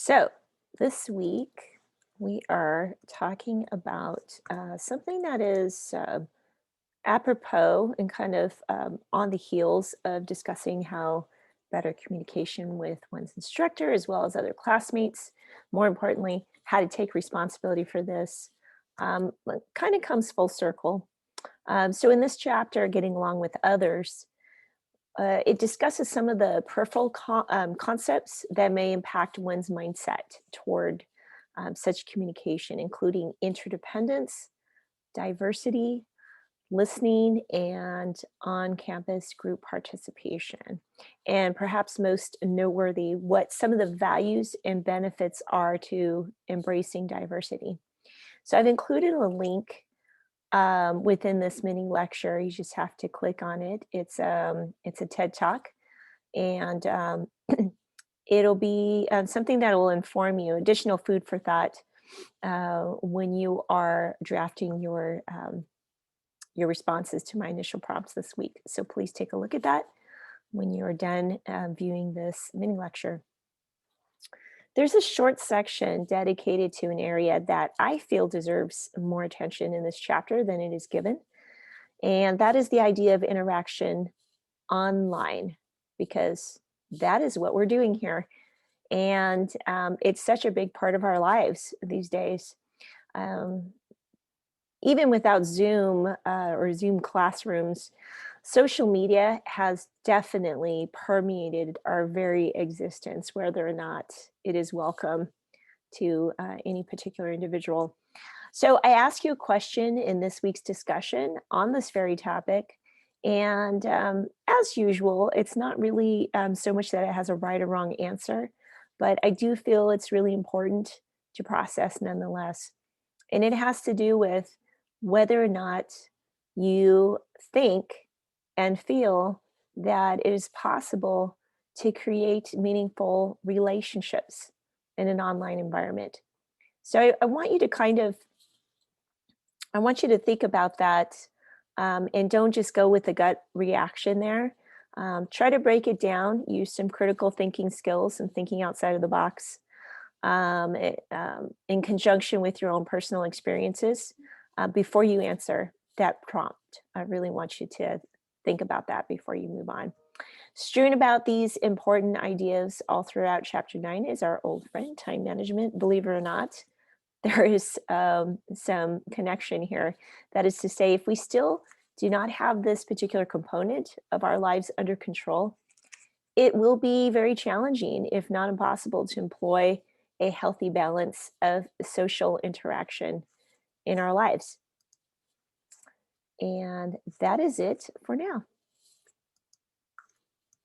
So, this week we are talking about something that is apropos and kind of on the heels of discussing how better communication with one's instructor as well as other classmates. More importantly, how to take responsibility for this kind of comes full circle. So, in this chapter, Getting Along with Others, it discusses some of the peripheral concepts that may impact one's mindset toward such communication, including interdependence, diversity, listening, and on campus group participation. And perhaps most noteworthy, what some of the values and benefits are to embracing diversity. So I've included a link within this mini lecture. You just have to click on it. It's a TED Talk, and it'll be something that will inform you, additional food for thought when you are drafting your responses to my initial prompts this week. So please take a look at that when you're done viewing this mini lecture. There's a short section dedicated to an area that I feel deserves more attention in this chapter than it is given. And that is the idea of interaction online, because that is what we're doing here. And it's such a big part of our lives these days. Um, Even without Zoom or Zoom classrooms, social media has definitely permeated our very existence, whether or not it is welcome to any particular individual. So I ask you a question in this week's discussion on this very topic. And as usual, it's not really so much that it has a right or wrong answer, but I do feel it's really important to process nonetheless. And it has to do with whether or not you think and feel that it is possible to create meaningful relationships in an online environment. So I want you to I want you to think about that, and don't just go with the gut reaction there. Try to break it down, use some critical thinking skills and thinking outside of the box in conjunction with your own personal experiences before you answer that prompt. I really want you to think about that before you move on. Strewn about these important ideas all throughout chapter 9 is our old friend, time management. Believe it or not, there is some connection here. That is to say, if we still do not have this particular component of our lives under control, it will be very challenging, if not impossible, to employ a healthy balance of social interaction in our lives. And that is it for now.